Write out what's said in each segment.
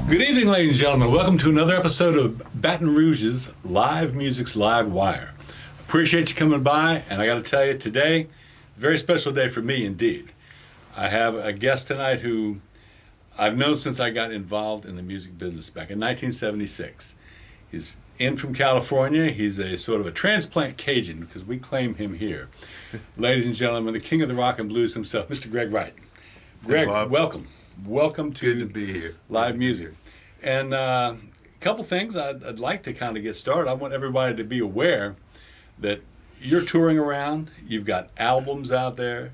Good evening, ladies and gentlemen. Welcome to another episode of Baton Rouge's Live Music's LiveWire. Appreciate you coming by, and I got to tell you, today, very special day for me indeed. I have a guest tonight who I've known since I got involved in the music business back in 1976. He's in from California. He's a sort of a transplant Cajun because we claim him here. Ladies and gentlemen, the king of the rock and blues himself, Mr. Gregg Wright. Greg, welcome. Welcome to, Good to be here. Live Music. And a couple things I'd like to kind of get started. I want everybody to be aware that you're touring around. You've got albums out there.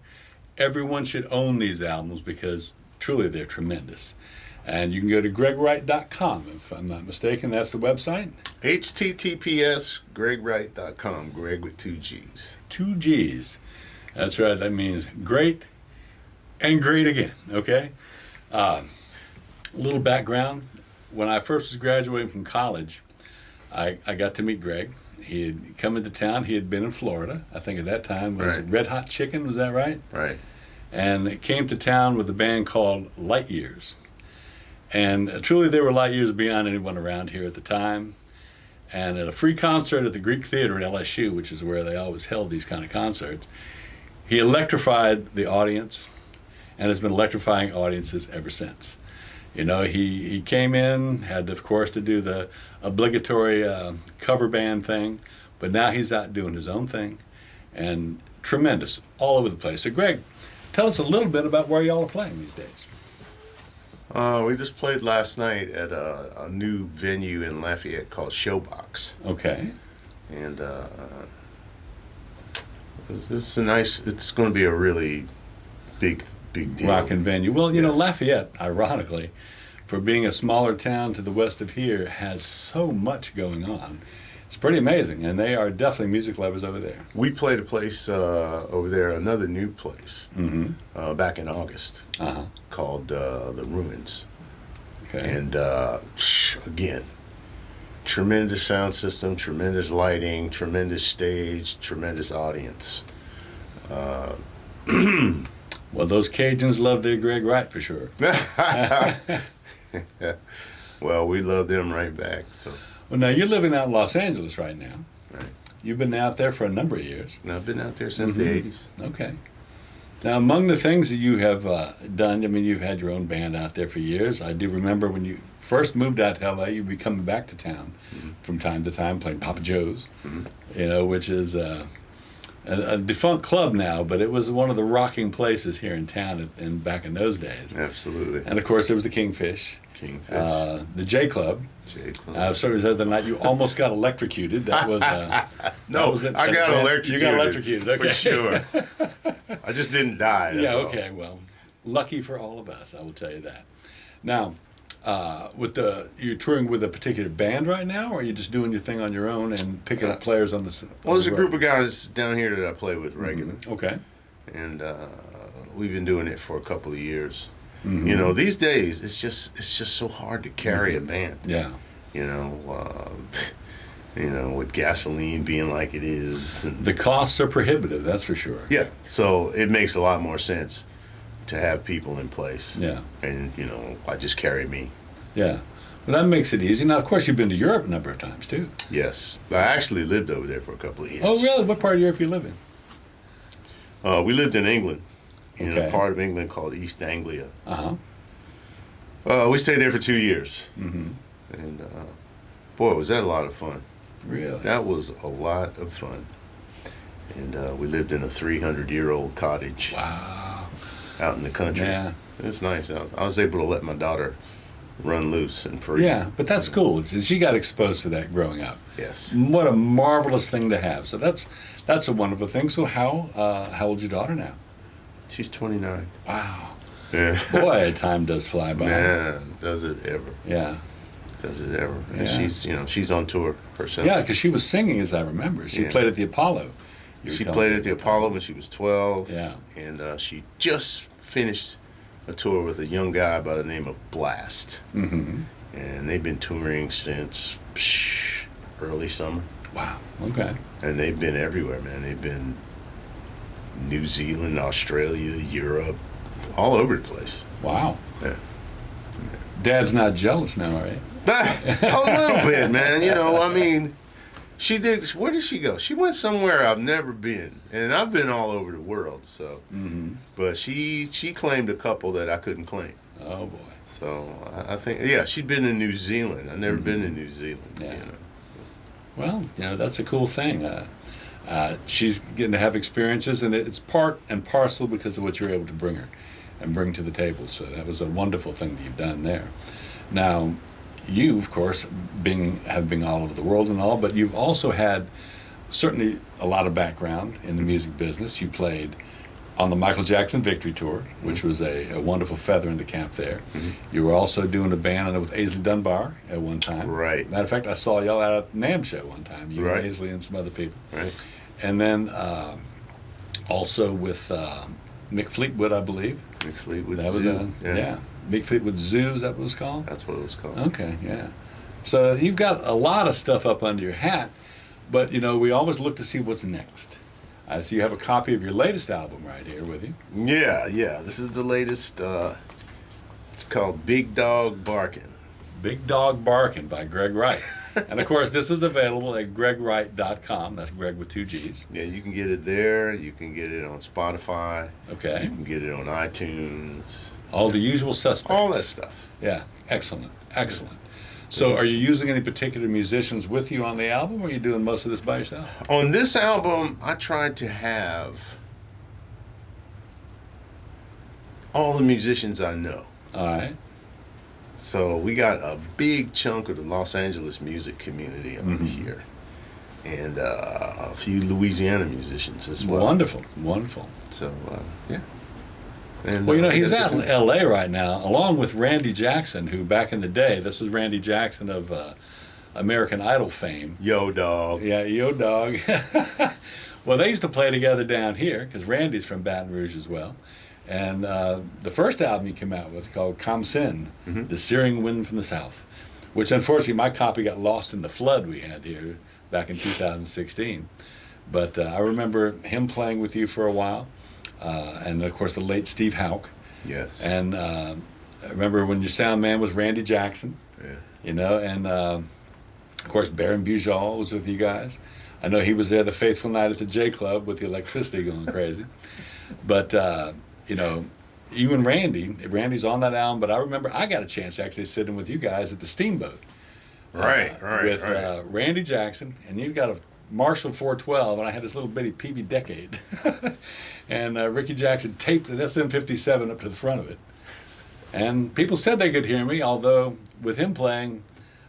Everyone should own these albums because truly they're tremendous. And you can go to GreggWright.com, if I'm not mistaken. That's the website. HTTPS GreggWright.com. Greg with two G's. Two G's. That's right. That means great and great again. Okay? Little background. When I first was graduating from college, I got to meet Greg. He had come into town. He had been in Florida. I think at that time was Right. Red Hot Chicken. Was that right? Right. And it came to town with a band called Light Years. And truly they were light years beyond anyone around here at the time. And at a free concert at the Greek Theater at LSU, which is where they always held these kind of concerts, he electrified the audience and has been electrifying audiences ever since. You know, he came in, had, of course, to do the obligatory cover band thing, but now he's out doing his own thing, and tremendous, all over the place. So, Greg, tell us a little bit about where y'all are playing these days. We just played last night at a new venue in Lafayette called Showbox. Okay. And it's going to be a really big deal. Rockin' venue. Well, you know, Yes. Lafayette, ironically, for being a smaller town to the west of here, has so much going on. It's pretty amazing, and they are definitely music lovers over there. We played a place over there, another new place, back in August Uh-huh. called The Ruins. Okay. And again, tremendous sound system, tremendous lighting, tremendous stage, tremendous audience. Well, those Cajuns love their Gregg Wright for sure. Well, we love them right back. So, Well, now you're living out in Los Angeles right now. right. You've been out there for a number of years. And I've been out there since the 80s. Okay. Now, among the things that you have done, I mean, you've had your own band out there for years. I do remember when you first moved out to LA, you'd be coming back to town from time to time playing Papa Joe's, you know, which is a defunct club now, but it was one of the rocking places here in town and back in those days. Absolutely. And of course, there was the Kingfish, Kingfish. the J Club. J Club. I was sorry, the other night you almost got electrocuted. That was No, I got electrocuted. You got electrocuted, okay. For sure. I just didn't die. That's Yeah, all. okay. Well, lucky for all of us, I will tell you that. Now, you're touring with a particular band right now, or are you just doing your thing on your own and picking up players on the? Well, there's a group of guys down here that I play with regularly, Okay. and we've been doing it for a couple of years. You know, these days it's just so hard to carry a band. Yeah. You know, with gasoline being like it is. And, The costs are prohibitive, that's for sure. yeah, so it makes a lot more sense to have people in place. Yeah. And, you know, I just carry me. Yeah. Well, that makes it easy. Now, of course, you've been to Europe a number of times, too. Yes. I actually lived over there for a couple of years. Oh, really? What part of Europe you live in? We lived in England, in Okay. a part of England called East Anglia. Uh-huh. We stayed there for 2 years. Mm-hmm. And, boy, was that a lot of fun. Really? That was a lot of fun. And we lived in a 300-year-old cottage. Wow. Out in the country. Yeah. It's nice. I was able to let my daughter run loose and free. Yeah, but that's cool. She got exposed to that growing up. Yes. What a marvelous thing to have. So that's a wonderful thing. So how old's your daughter now? She's 29. Wow. Yeah. Boy, time does fly by. Man, does it ever. Yeah. Does it ever. And Yeah. she's on tour herself. Yeah, because she was singing, as I remember. She Yeah. played at the Apollo. You were She telling played me. at the Apollo when she was 12. Yeah. And she just finished a tour with a young guy by the name of Blast. Mm-hmm. And they've been touring since early summer. Wow. Okay. And they've been everywhere, man. They've been New Zealand, Australia, Europe, all over the place. Wow. Yeah. Dad's not jealous now, right? A little bit, man. You know, I mean, she did. Where did she go? She went somewhere I've never been, and I've been all over the world. So, but she claimed a couple that I couldn't claim. Oh boy. So I think, yeah, she'd been in New Zealand. I've never been in New Zealand. Yeah. You know. Well, you know, that's a cool thing. She's getting to have experiences, and it's part and parcel because of what you're able to bring her and bring to the table. So that was a wonderful thing that you've done there. Now, you, of course, have been all over the world and all, but you've also had certainly a lot of background in the music business. You played on the Michael Jackson Victory Tour, which was a wonderful feather in the cap there. You were also doing a band with Aisley Dunbar at one time. Right. Matter of fact, I saw y'all at a NAMM show one time, you Right. and Aisley and some other people. Right. And then also with Mick Fleetwood, I believe. Mick Fleetwood That was Zoo. yeah. Mick Fleetwood Zoo, is that what it was called? That's what it was called. Okay, yeah. So you've got a lot of stuff up under your hat, but you know, we always look to see what's next. So you have a copy of your latest album right here with you. Yeah. This is the latest. It's called Big Dog Barkin'. Big Dog Barkin' by Gregg Wright. And of course, this is available at gregwright.com. That's Greg with 2 G's. Yeah, you can get it there. You can get it on Spotify. Okay. You can get it on iTunes. All the usual suspects. All that stuff. Yeah, excellent. So are you using any particular musicians with you on the album, or are you doing most of this by yourself? On this album, I tried to have all the musicians I know. All right. So we got a big chunk of the Los Angeles music community on here, and a few Louisiana musicians as well. Wonderful. So yeah. And, Well, you know, he's we got out a in good L.A. right now, along with Randy Jackson, who back in the day, this is Randy Jackson of American Idol fame. Yo, dog. Yeah, yo, dog. Well, they used to play together down here, because Randy's from Baton Rouge as well. And the first album he came out with, called Come Sin, The Searing Wind from the South, which unfortunately my copy got lost in the flood we had here back in 2016. But I remember him playing with you for a while. And of course the late Steve Houck. Yes. And I remember when your sound man was Randy Jackson. Yeah. You know, and of course Baron Bujal was with you guys. I know he was there the faithful night at the J Club with the electricity going crazy. But you know, you and Randy's on that album. But I remember I got a chance actually sitting with you guys at the Steamboat. Right. With Randy Jackson, and you've got a Marshall 412, and I had this little bitty PV Decade. And Ricky Jackson taped the SM57 up to the front of it. And people said they could hear me, although with him playing,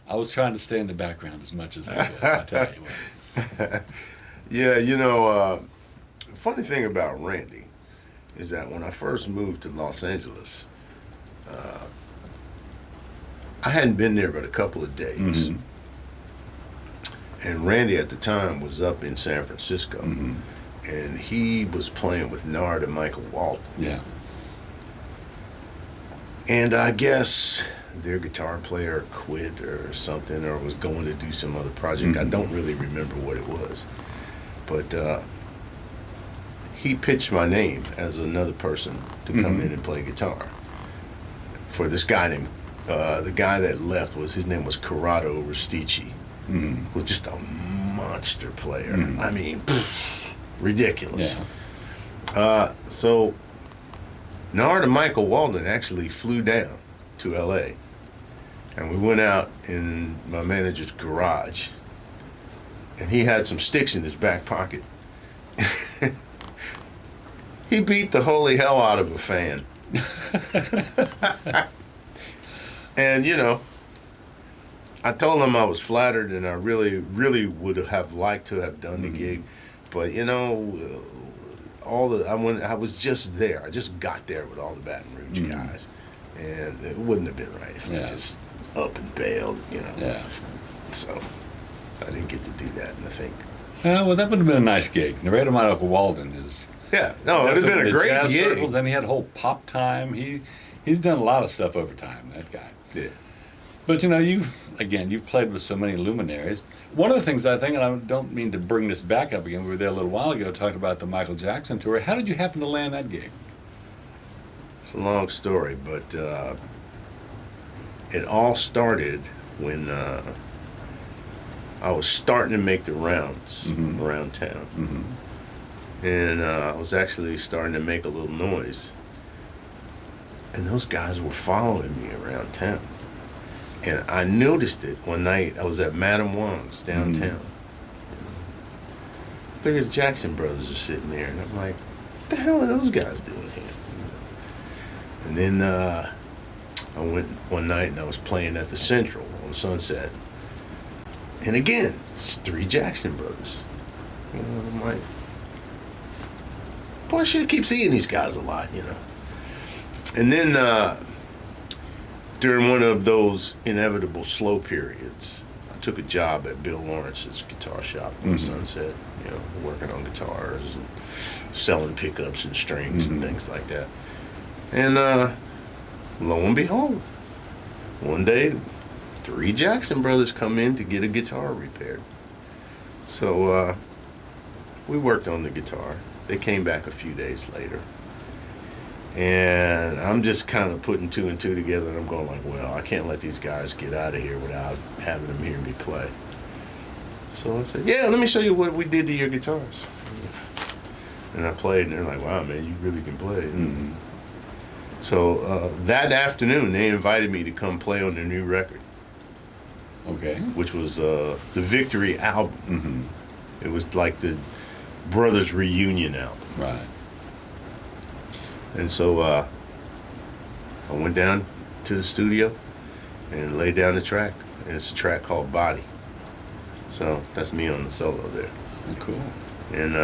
I was trying to stay in the background as much as I could, I tell you what. Yeah, you know, funny thing about Randy is that when I first moved to Los Angeles, I hadn't been there but a couple of days. And Randy at the time was up in San Francisco. And he was playing with Nard and Michael Walton. Yeah. And I guess their guitar player quit or something, or was going to do some other project. I don't really remember what it was. But he pitched my name as another person to come in and play guitar for this guy named, the guy that left, his name was Corrado Rustici, was just a monster player. I mean, ridiculous. Yeah. So Nard and Michael Walden actually flew down to LA, and we went out in my manager's garage, and he had some sticks in his back pocket. He beat the holy hell out of a fan. And you know, I told him I was flattered, and I really, really would have liked to have done the gig, but you know, I was just there. I just got there with all the Baton Rouge guys, and it wouldn't have been right if I just up and bailed, you know. Yeah. So I didn't get to do that, and I think. Well, that would have been a nice gig. Narrator Michael Walden is. Yeah, no, it would have been a great jazz gig. Circle, then he had a whole pop time. He's done a lot of stuff over time. That guy. Yeah. But you know, you've played with so many luminaries. One of the things I think, and I don't mean to bring this back up again, we were there a little while ago talking about the Michael Jackson tour. How did you happen to land that gig? It's a long story, but it all started when I was starting to make the rounds around town. And I was actually starting to make a little noise. And those guys were following me around town. And I noticed it one night. I was at Madame Wong's downtown. Three of the Jackson brothers are sitting there. And I'm like, what the hell are those guys doing here? And then I went one night and I was playing at the Central on Sunset. And again, it's three Jackson brothers. You know, I'm like, boy, I should keep seeing these guys a lot, you know. And then during one of those inevitable slow periods, I took a job at Bill Lawrence's guitar shop on Sunset, you know, working on guitars and selling pickups and strings and things like that. And lo and behold, one day, three Jackson brothers come in to get a guitar repaired. So we worked on the guitar. They came back a few days later. And I'm just kind of putting two and two together, and I'm going like, well, I can't let these guys get out of here without having them hear me play. So I said, yeah, let me show you what we did to your guitars. And I played, and they're like, wow, man, you really can play. So that afternoon, they invited me to come play on their new record. Okay. Which was the Victory album. It was like the Brothers Reunion album. Right. And so I went down to the studio and laid down the track. And it's a track called Body. So that's me on the solo there. Oh, cool. And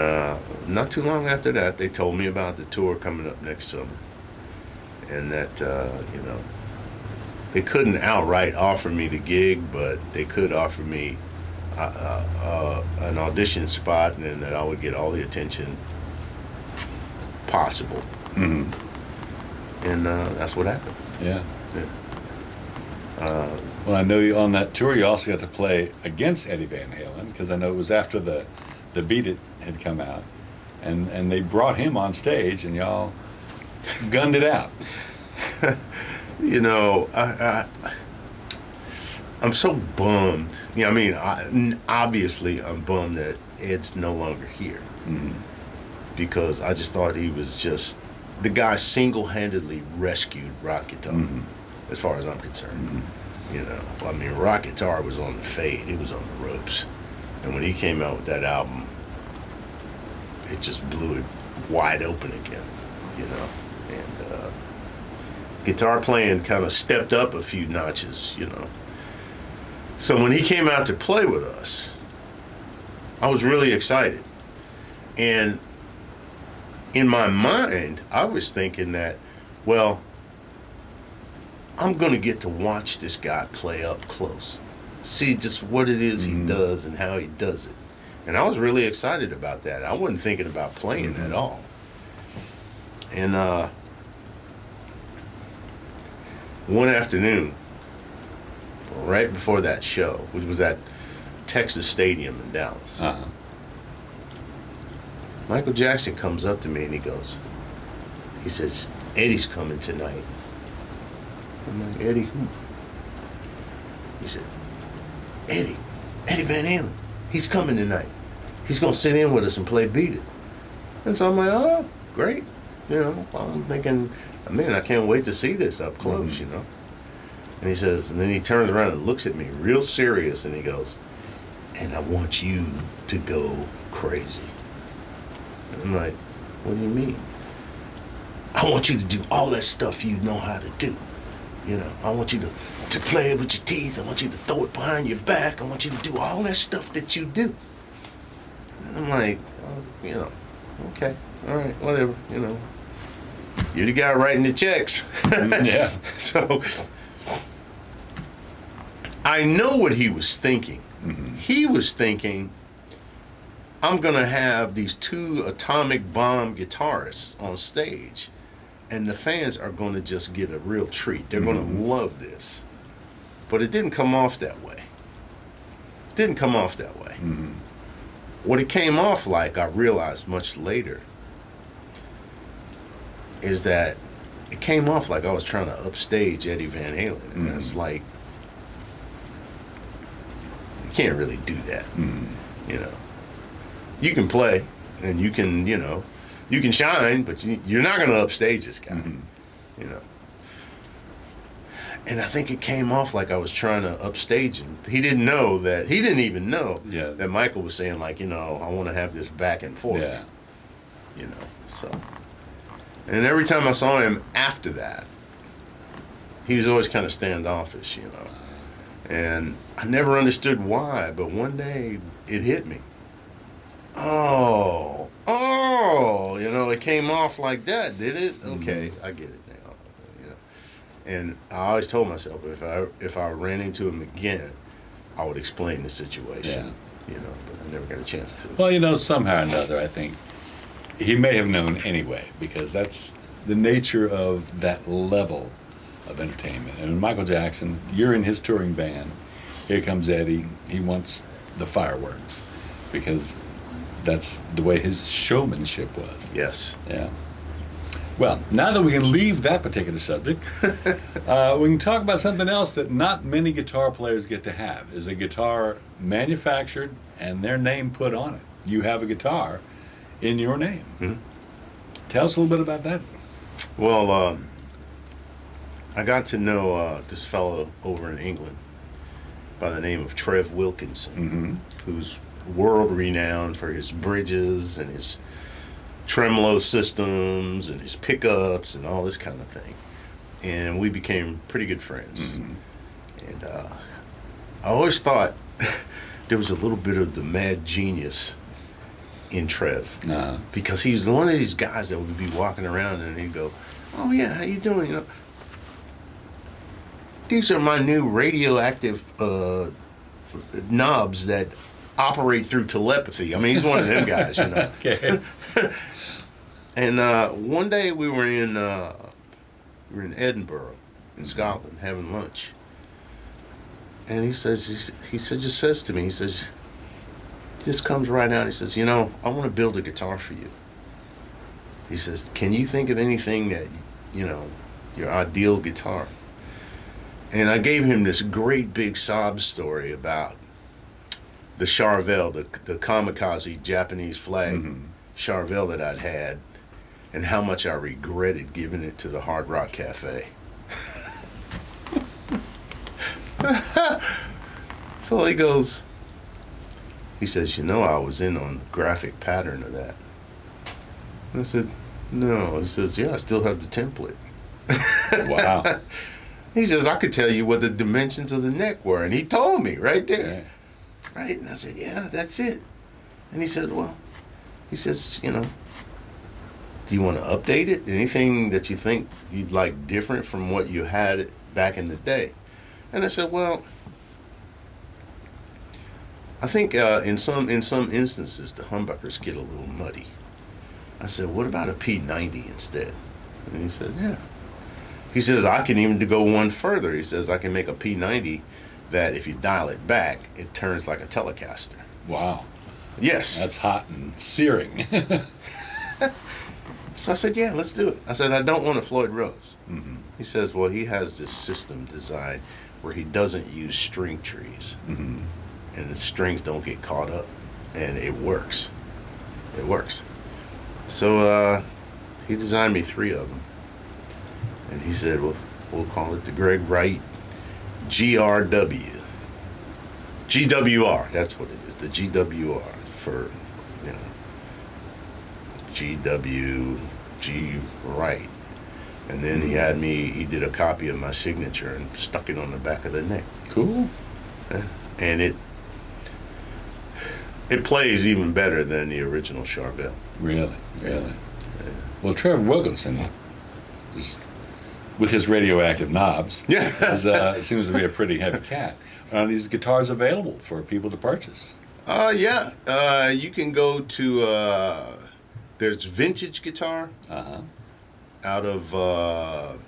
not too long after that, they told me about the tour coming up next summer. And that, you know, they couldn't outright offer me the gig, but they could offer me an audition spot, and that I would get all the attention possible. And that's what happened. Yeah. Well, I know you on that tour. You also got to play against Eddie Van Halen, because I know it was after the Beat It had come out, and they brought him on stage, and y'all gunned it out. You know, I'm so bummed. Yeah, I mean, obviously, I'm bummed that Ed's no longer here, because I just thought he was just the guy single-handedly rescued rock guitar, as far as I'm concerned. You know, I mean, rock guitar was on the fade; it was on the ropes, and when he came out with that album, it just blew it wide open again. You know, and guitar playing kind of stepped up a few notches. You know, so when he came out to play with us, I was really excited, and in my mind, I was thinking that, well, I'm going to get to watch this guy play up close, see just what it is he does and how he does it. And I was really excited about that. I wasn't thinking about playing at all. And one afternoon, right before that show, which was at Texas Stadium in Dallas, Michael Jackson comes up to me and he says, Eddie's coming tonight. I'm like, Eddie who? He said, Eddie Van Halen, he's coming tonight. He's going to sit in with us and play Beat It. And so I'm like, oh, great. You know, I'm thinking, man, I can't wait to see this up close, you know. And he says, and then he turns around and looks at me real serious, and he goes, and I want you to go crazy. I'm like, what do you mean? I want you to do all that stuff you know how to do. You know, I want you to play it with your teeth. I want you to throw it behind your back. I want you to do all that stuff that you do. And I'm like, you know, okay, all right, whatever, you know. You're the guy writing the checks. Yeah. So I know what he was thinking. He was thinking, I'm going to have these two atomic bomb guitarists on stage, and the fans are going to just get a real treat. They're going to love this. But it didn't come off that way. What it came off like, I realized much later, is that it came off like I was trying to upstage Eddie Van Halen, and it's like you can't really do that. You know, you can play and you can, you know, you can shine, but you're not going to upstage this guy. You know. And I think it came off like I was trying to upstage him. He didn't even know that Michael was saying, like, you know, I want to have this back and forth. Yeah. You know, so. And every time I saw him after that, he was always kind of standoffish, you know. And I never understood why, but one day it hit me. Oh, you know, it came off like that, did it? Okay, I get it now. You know. And I always told myself if I ran into him again, I would explain the situation. You know, but I never got a chance to. Well, you know, somehow or another, I think he may have known anyway, because that's the nature of that level of entertainment. And Michael Jackson, you're in his touring band. Here comes Eddie. He wants the fireworks because that's the way his showmanship was. Yes. Yeah. Well, now that we can leave that particular subject, we can talk about something else that not many guitar players get to have, is a guitar manufactured and their name put on it. You have a guitar in your name. Mm-hmm. Tell us a little bit about that. Well, I got to know this fellow over in England by the name of Trev Wilkinson, who's world-renowned for his bridges and his tremolo systems and his pickups and all this kind of thing. And we became pretty good friends. And I always thought there was a little bit of the mad genius in Trev, because he was one of these guys that would be walking around and he'd go, "Oh yeah, how you doing? You know, these are my new radioactive knobs that operate through telepathy." I mean, he's one of them guys, you know. Okay. And one day we were in Edinburgh, in Scotland, having lunch, and he just says to me, he says, just comes right out. He says, "You know, I want to build a guitar for you." He says, "Can you think of anything that, you know, your ideal guitar?" And I gave him this great big sob story about the Charvel, the kamikaze Japanese flag Charvel that I'd had, and how much I regretted giving it to the Hard Rock Cafe. So he says, "You know, I was in on the graphic pattern of that." And I said, "No." He says, "Yeah, I still have the template." Wow. He says, "I could tell you what the dimensions of the neck were." And he told me right there. Yeah. Right? And I said, "Yeah, that's it." And he said, "Well," he says, "you know, do you want to update it? Anything that you think you'd like different from what you had back in the day?" And I said, "Well, I think in some instances the humbuckers get a little muddy." I said, "What about a P90 instead?" And he said, "Yeah." He says, "I can even go one further." He says, "I can make a P90 that if you dial it back, it turns like a Telecaster." Wow. Yes. That's hot and searing. So I said, "Yeah, let's do it." I said, "I don't want a Floyd Rose." He says, "Well, he has this system designed where he doesn't use string trees. And the strings don't get caught up. And it works. It works." So he designed me 3 of them. And he said, "Well, we'll call it the Gregg Wright GRW. GWR, that's what it is. The GWR for, you know, G Wright." And then he did a copy of my signature and stuck it on the back of the neck. Cool. And it plays even better than the original Charvel. Really? Really? Yeah. Well, Trevor Wilkinson is, with his radioactive knobs, seems to be a pretty heavy cat. Are these guitars available for people to purchase? Yeah. You can go to, there's Vintage Guitar out of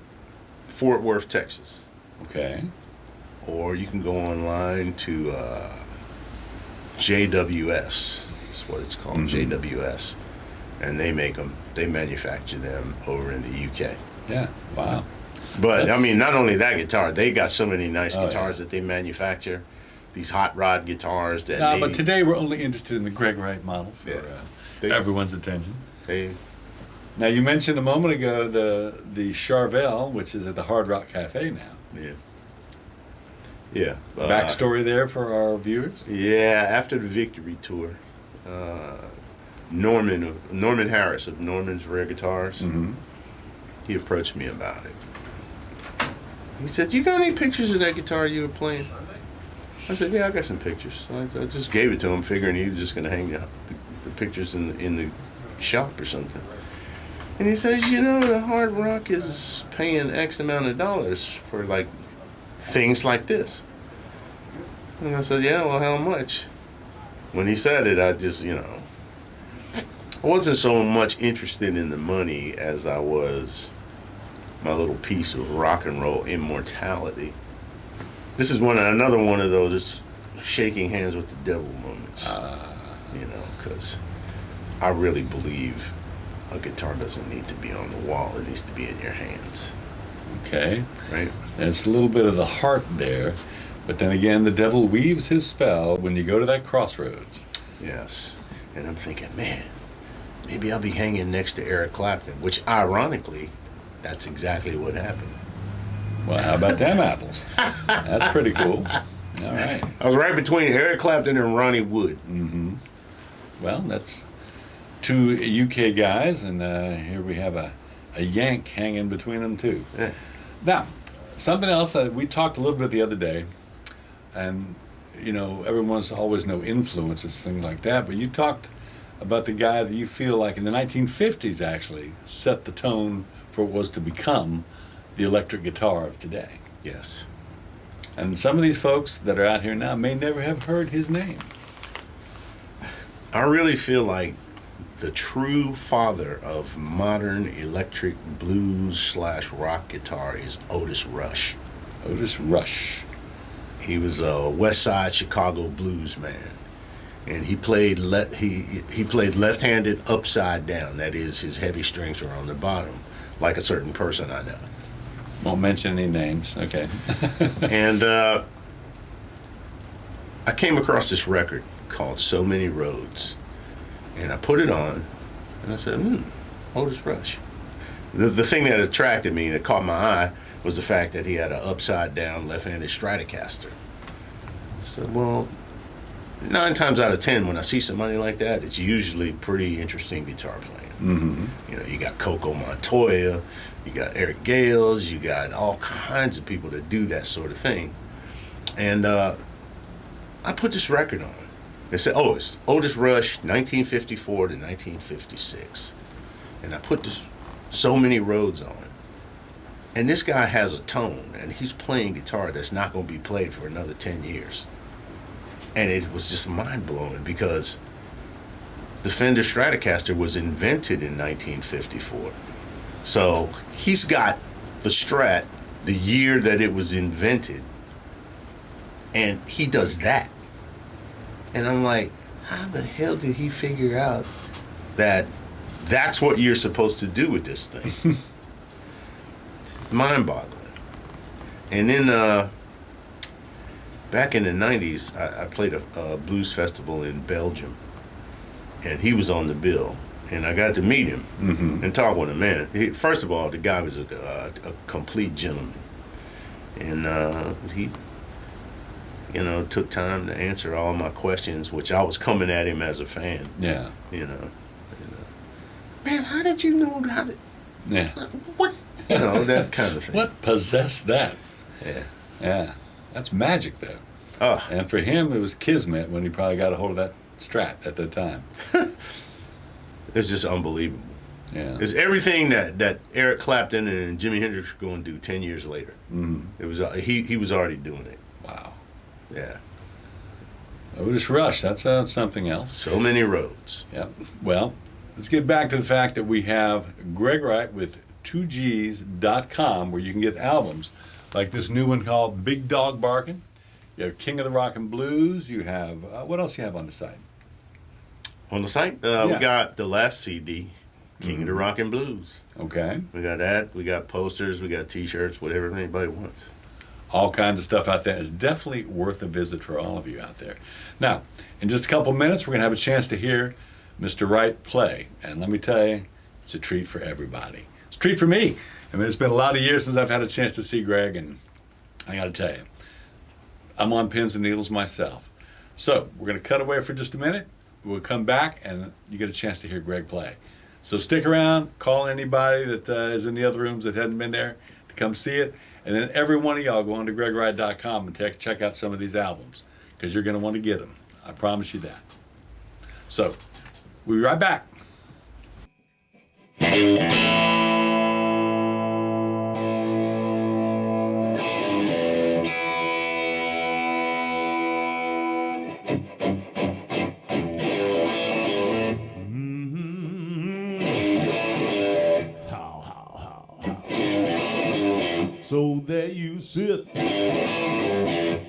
Fort Worth, Texas. Okay. Or you can go online to JWS. That's what it's called, JWS. And they make them. they manufacture them over in the UK. Yeah. Wow. But I mean, not only that guitar, they got so many nice Oh, guitars that they manufacture. These hot rod guitars that. No, but today we're only interested in the Gregg Wright model for everyone's attention. Now you mentioned a moment ago the Charvel, which is at the Hard Rock Cafe now. Yeah. Yeah. Backstory there for our viewers. Yeah. After the Victory tour, Norman Harris of Norman's Rare Guitars, he approached me about it. He said, "You got any pictures of that guitar you were playing?" I said, "Yeah, I got some pictures." I just gave it to him, figuring he was just going to hang the pictures in the shop or something. And he says, "You know, the Hard Rock is paying X amount of dollars for like things like this." And I said, "Yeah, well, how much?" When he said it, I just, I wasn't so much interested in the money as I was my little piece of rock and roll immortality. This is another one of those shaking hands with the devil moments, because I really believe a guitar doesn't need to be on the wall; it needs to be in your hands. Okay. Right. There's a little bit of the heart there, but then again, the devil weaves his spell when you go to that crossroads. Yes, and I'm thinking, man, maybe I'll be hanging next to Eric Clapton, which ironically, that's exactly what happened. Well, how about them apples? That's pretty cool. All right. I was right between Eric Clapton and Ronnie Wood. Mm-hmm. Well, that's two UK guys, and here we have a Yank hanging between them, too. Yeah. Now, something else we talked a little bit the other day, and, everyone's always no influences, things like that, but you talked about the guy that you feel like in the 1950s actually set the tone for what was to become the electric guitar of today. Yes. And some of these folks that are out here now may never have heard his name. I really feel like the true father of modern electric blues / rock guitar is Otis Rush. Otis Rush. He was a West Side Chicago blues man, and he played he played left-handed upside down. That is, his heavy strings were on the bottom, like a certain person I know. Won't mention any names. Okay. And I came across this record called So Many Roads, and I put it on, and I said, Otis Rush. The thing that attracted me and that caught my eye was the fact that he had an upside-down left-handed Stratocaster. I said, well, 9 times out of 10, when I see somebody like that, it's usually pretty interesting guitar playing. Mm-hmm. You got Coco Montoya, you got Eric Gales, you got all kinds of people that do that sort of thing. And I put this record on. They said, it's Otis Rush, 1954 to 1956. And I put this So Many Roads on. And this guy has a tone, and he's playing guitar that's not going to be played for another 10 years. And it was just mind-blowing because the Fender Stratocaster was invented in 1954. So he's got the Strat, the year that it was invented, and he does that. And I'm like, how the hell did he figure out that that's what you're supposed to do with this thing? Mind-boggling. And then back in the 90s, I played a blues festival in Belgium, and he was on the bill, and I got to meet him and talk with him. Man, first of all, the guy was a complete gentleman, and he took time to answer all my questions, which I was coming at him as a fan. Yeah. Man, how did you know how to... Yeah. What? That kind of thing. What possessed that? Yeah. Yeah. That's magic, though. Oh. And for him, it was kismet when he probably got a hold of that Strat at the time. It's just unbelievable. Yeah. It's everything that Eric Clapton and Jimi Hendrix were going to do 10 years later. Mm-hmm. It was he was already doing it. Wow. Yeah. Otis Rush, that's something else. So Many Roads. Yep. Well, let's get back to the fact that we have Gregg Wright with 2gs.com, where you can get albums like this new one called Big Dog Barkin'. You have King of the Rock and Blues. You have, what else you have on the site? On the site, we got the last CD, King of the Rock and Blues. Okay. We got that. We got posters. We got T-shirts. Whatever anybody wants. All kinds of stuff out there. It's definitely worth a visit for all of you out there. Now, in just a couple minutes, we're going to have a chance to hear Mr. Wright play. And let me tell you, it's a treat for everybody. It's a treat for me. I mean, it's been a lot of years since I've had a chance to see Gregg, and I got to tell you, I'm on pins and needles myself. So we're going to cut away for just a minute. We'll come back, and you get a chance to hear Gregg play. So stick around, call anybody that is in the other rooms that hadn't been there to come see it. And then every one of y'all go on to GreggWright.com and check out some of these albums, because you're going to want to get them. I promise you that. So we'll be right back. So there you sit,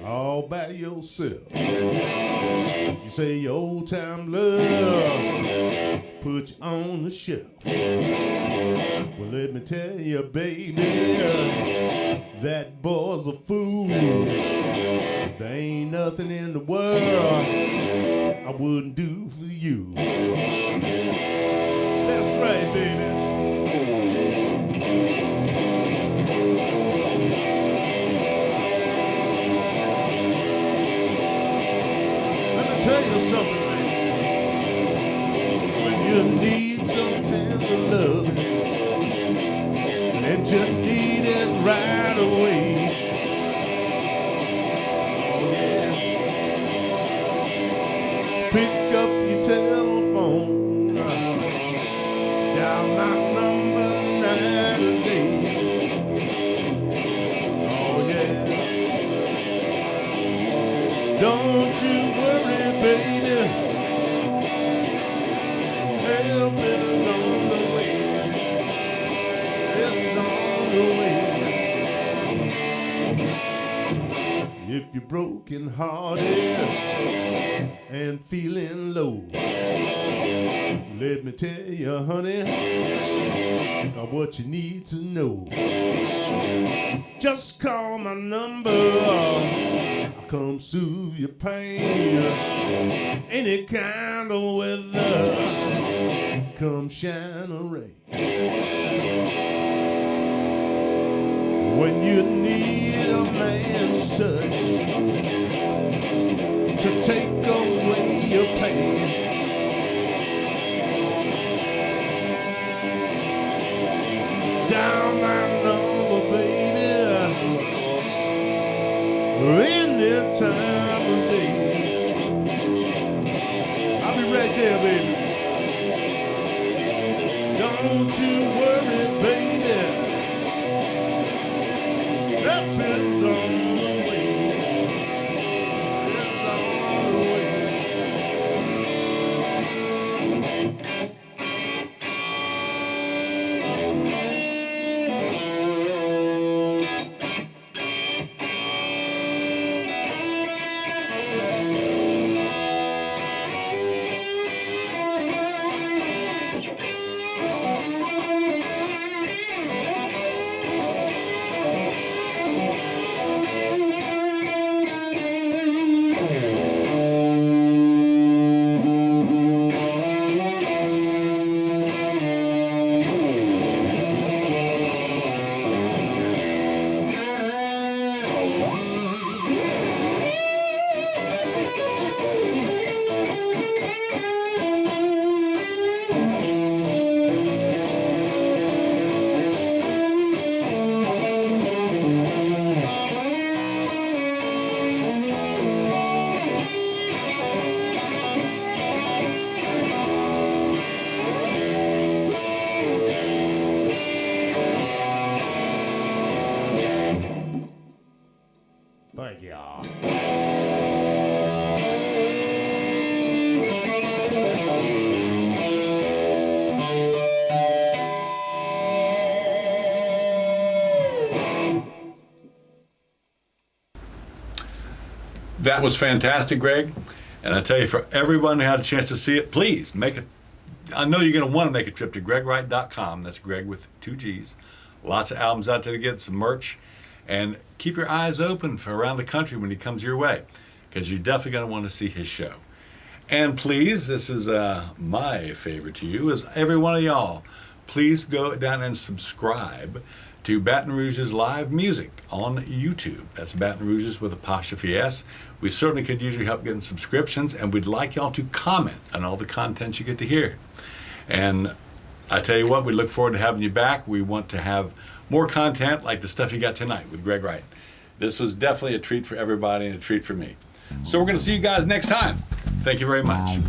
all by yourself. You say your old time love put you on the shelf. Well, let me tell you, baby, that boy's a fool. There ain't nothing in the world I wouldn't do for you. That's right, baby. Tell you something, man. When you need some tender love and you need it right away. Oh yeah. Pick up your telephone, dial my number night and day. Oh yeah. Don't you worry, baby, help is on the way. It's on the way. If you're broken hearted and feeling low, let me tell you, honey, what you need to know. Just call my number, I'll come soothe your pain. Any kind of weather, come shine or rain. When you need a man's touch to take away your pain, dial my number, baby, any time of day. I'll be right there, baby. Don't you worry, baby, help is on the way. It's on the way. Thank y'all. That was fantastic, Gregg. And I tell you, for everyone who had a chance to see it, please make I know you're going to want to make a trip to GreggWright.com. That's Greg with 2 G's. Lots of albums out there to get, some merch. And keep your eyes open for around the country when he comes your way, because you're definitely going to want to see his show. And please, this is my favor to you, is every one of y'all, please go down and subscribe to Baton Rouge's live music on YouTube. That's Baton Rouge's with apostrophe S. We certainly could use your help getting subscriptions, and we'd like y'all to comment on all the content you get to hear. And I tell you what, we look forward to having you back. We want to have more content like the stuff you got tonight with Gregg Wright. This was definitely a treat for everybody and a treat for me. So we're going to see you guys next time. Thank you very much.